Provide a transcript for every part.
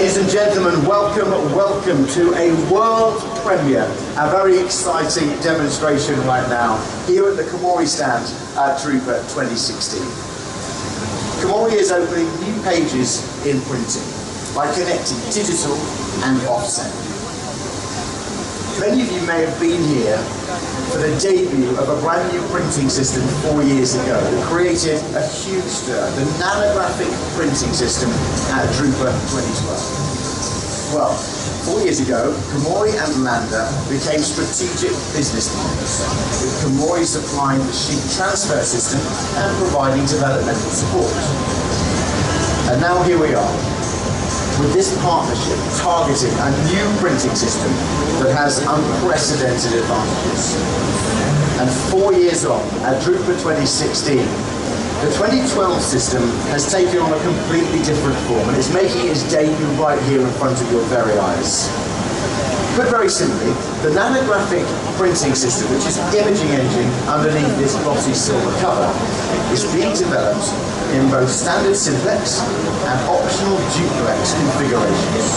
Ladies and gentlemen, welcome to a world premiere, a very exciting demonstration right now, here at the Komori stand at Drupa 2016. Komori is opening new pages in printing by connecting digital and offset. Many of you may have been here for the debut of a brand new printing system 4 years ago that created a huge stir, the nanographic printing system at Drupa 2012. Well, 4 years ago, Komori and Landa became strategic business partners, with Komori supplying the sheet transfer system and providing developmental support. And now here we are, with this partnership targeting a new printing system that has unprecedented advantages. And 4 years on, at Drupa 2016, the 2012 system has taken on a completely different form and is making its debut right here in front of your very eyes. Put very simply, the nanographic printing system, which is imaging engine underneath this glossy silver cover, is being developed in both standard simplex and optional duplex configurations.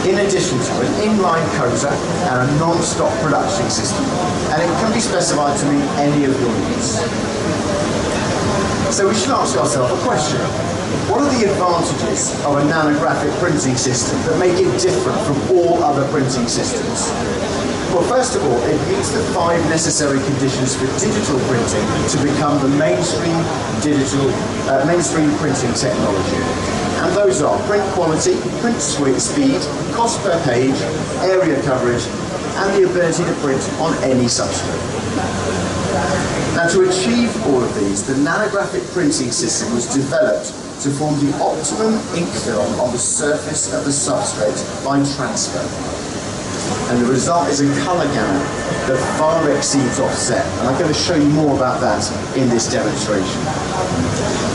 In addition to an inline coater and a non-stop production system, and it can be specified to meet any of your needs. So we should ask ourselves a question. What are the advantages of a nanographic printing system that make it different from all other printing systems? Well, first of all, it meets the 5 necessary conditions for digital printing to become the mainstream printing technology. And those are print quality, print speed, cost per page, area coverage, and the ability to print on any substrate. Now, to achieve all of these, the nanographic printing system was developed to form the optimum ink film on the surface of the substrate by transfer. And the result is a colour gamut that far exceeds offset, and I'm going to show you more about that in this demonstration.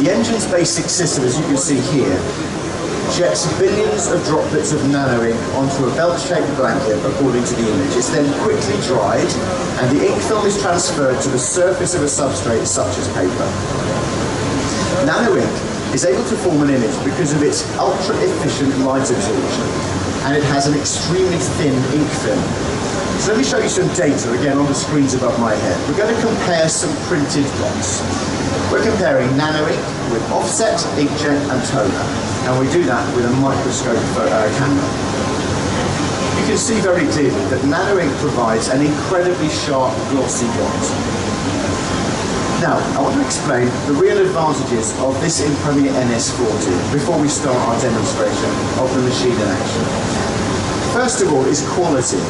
The engine's basic system, as you can see here, jets billions of droplets of nano ink onto a belt-shaped blanket according to the image. It's then quickly dried, and the ink film is transferred to the surface of a substrate such as paper. Nano ink is able to form an image because of its ultra-efficient light absorption, and it has an extremely thin ink film. So let me show you some data, again on the screens above my head. We're going to compare some printed dots. We're comparing nano ink with offset, inkjet and toner, and we do that with a microscope camera. You can see very clearly that nano ink provides an incredibly sharp, glossy dot. Now, I want to explain the real advantages of this Impremia NS40 before we start our demonstration of the machine in action. First of all is quality.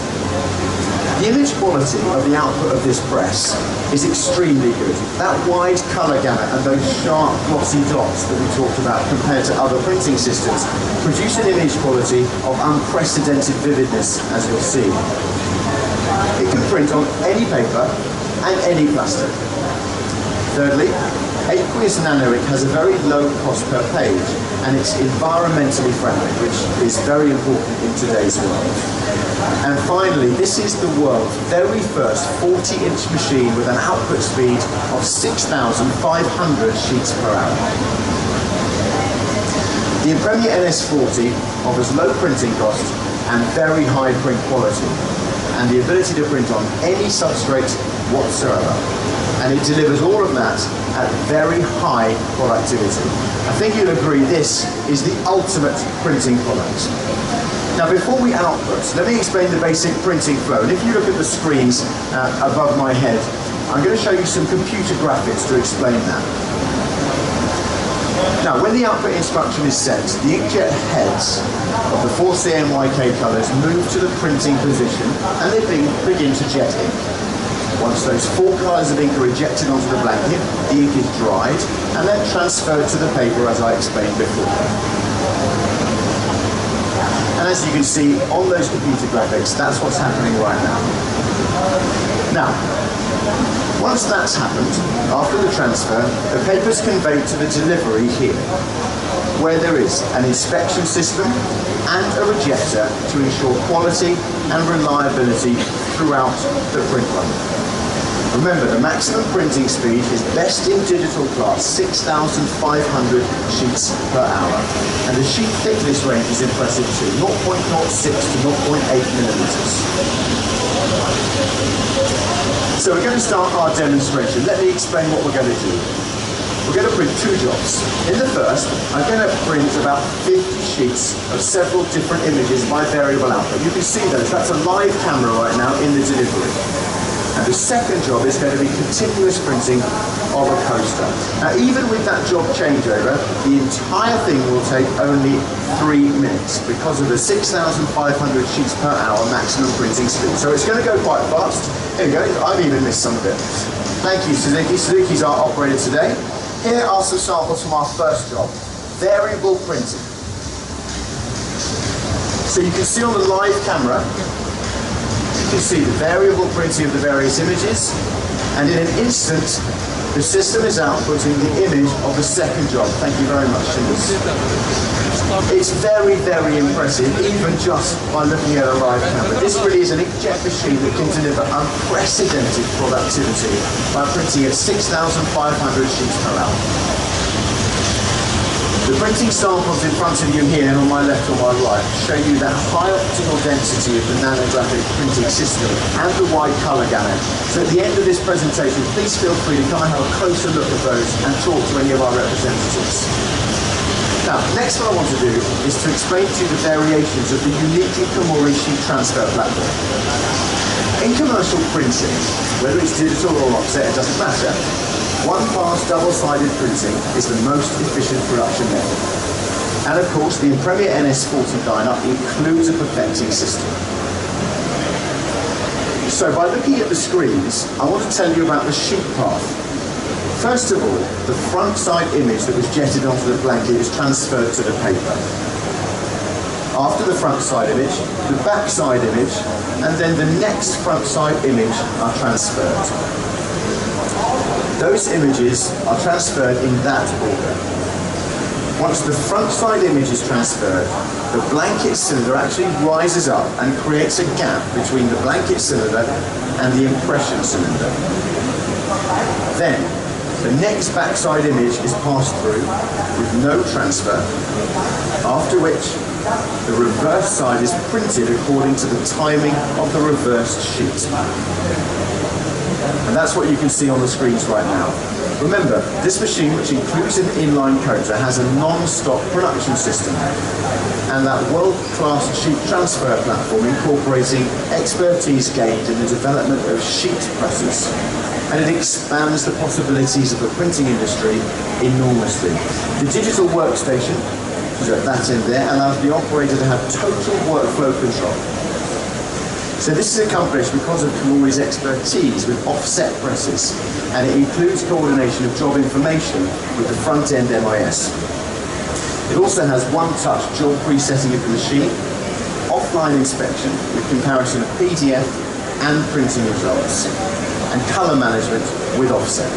The image quality of the output of this press is extremely good. That wide colour gamut and those sharp glossy dots that we talked about compared to other printing systems produce an image quality of unprecedented vividness, as you'll see. It can print on any paper and any plastic. Thirdly, aqueous nano ink has a very low cost per page, and it's environmentally friendly, which is very important in today's world. And finally, this is the world's very first 40-inch machine with an output speed of 6,500 sheets per hour. The Impremia NS40 offers low printing cost and very high print quality, and the ability to print on any substrate whatsoever. And it delivers all of that at very high productivity. I think you'll agree this is the ultimate printing product. Now, before we output, let me explain the basic printing flow. And if you look at the screens above my head, I'm going to show you some computer graphics to explain that. Now, when the output instruction is sent, the inkjet heads of the 4 CMYK colours move to the printing position and they begin to jet ink. Once those 4 colours of ink are ejected onto the blanket, the ink is dried and then transferred to the paper as I explained before. And as you can see on those computer graphics, that's what's happening right now. Now, once that's happened, after the transfer, the paper is conveyed to the delivery here, where there is an inspection system and a rejector to ensure quality and reliability throughout the print run. Remember, the maximum printing speed is best in digital class, 6,500 sheets per hour. And the sheet thickness range is impressive too, 0.06 to 0.8 millimeters. So we're going to start our demonstration. Let me explain what we're going to do. We're going to print two jobs. In the first, I'm going to print about 50 sheets of several different images by variable output. You can see those. That's a live camera right now in the delivery. And the second job is going to be continuous printing of a coaster. Now, even with that job changeover, the entire thing will take only 3 minutes because of the 6,500 sheets per hour maximum printing speed. So it's going to go quite fast. Here we go. I've even missed some of it. Thank you, Suzuki. Suzuki's our operator today. Here are some samples from our first job, variable printing. So you can see on the live camera, you can see the variable printing of the various images, and in an instant, the system is outputting the image of the second job. Thank you very much, Shinders. It's very, very impressive, even just by looking at a live camera. This really is an inkjet machine that can deliver unprecedented productivity by printing at 6,500 sheets per hour. The printing samples in front of you here and on my left or my right show you that high optical density of the nanographic printing system and the wide colour gamut. So at the end of this presentation, please feel free to come and have a closer look at those and talk to any of our representatives. Now, next what I want to do is to explain to you the variations of the uniquely Komori sheet transfer platform. In commercial printing, whether it's digital or offset, it doesn't matter. One-pass double-sided printing is the most efficient production method. And of course, the Impremia NS40 lineup includes a perfecting system. So by looking at the screens, I want to tell you about the sheet path. First of all, the front side image that was jetted onto the blanket is transferred to the paper. After the front side image, the back side image, and then the next front side image are transferred. Those images are transferred in that order. Once the front side image is transferred, the blanket cylinder actually rises up and creates a gap between the blanket cylinder and the impression cylinder. Then, the next backside image is passed through with no transfer, after which the reverse side is printed according to the timing of the reversed sheet. And that's what you can see on the screens right now. Remember, this machine, which includes an inline coater, has a non-stop production system, and that world-class sheet transfer platform incorporating expertise gained in the development of sheet presses. And it expands the possibilities of the printing industry enormously. The digital workstation, which is at that end there, allows the operator to have total workflow control. So this is accomplished because of Komori's expertise with offset presses, and it includes coordination of job information with the front-end MIS. It also has one-touch job presetting of the machine, offline inspection with comparison of PDF and printing results, and colour management with offset.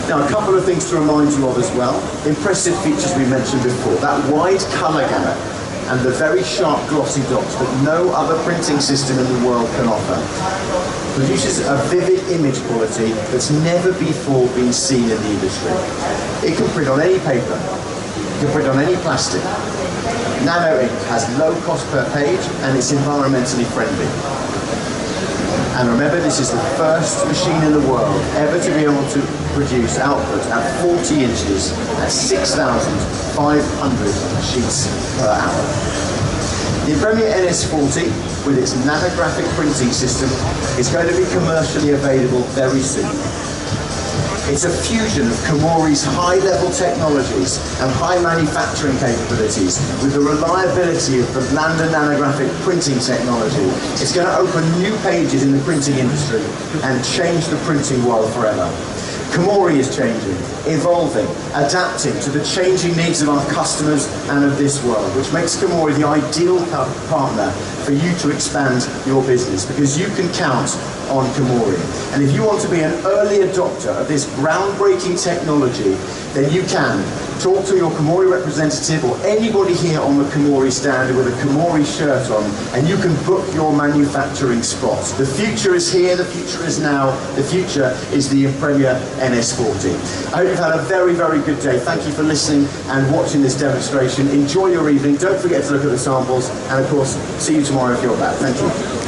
Now, a couple of things to remind you of as well. Impressive features we mentioned before, that wide colour gamut and the very sharp glossy dots that no other printing system in the world can offer. Produces a vivid image quality that's never before been seen in the industry. It can print on any paper, it can print on any plastic. Nano ink has low cost per page and it's environmentally friendly. And remember, this is the first machine in the world ever to be able to produce output at 40 inches at 6,500 sheets per hour. The Impremia NS40, with its nanographic printing system, is going to be commercially available very soon. It's a fusion of Komori's high-level technologies and high manufacturing capabilities with the reliability of the Blanda nanographic printing technology. It's going to open new pages in the printing industry and change the printing world forever. Komori is changing, evolving, adapting to the changing needs of our customers and of this world, which makes Komori the ideal partner for you to expand your business, because you can count on Komori. And if you want to be an early adopter of this groundbreaking technology, then you can talk to your Komori representative or anybody here on the Komori stand with a Komori shirt on, and you can book your manufacturing spot. The future is here, the future is now, the future is the Impremia NS40. I hope you've had a very, very good day. Thank you for listening and watching this demonstration. Enjoy your evening. Don't forget to look at the samples, and of course, see you tomorrow if you're back. Thank you.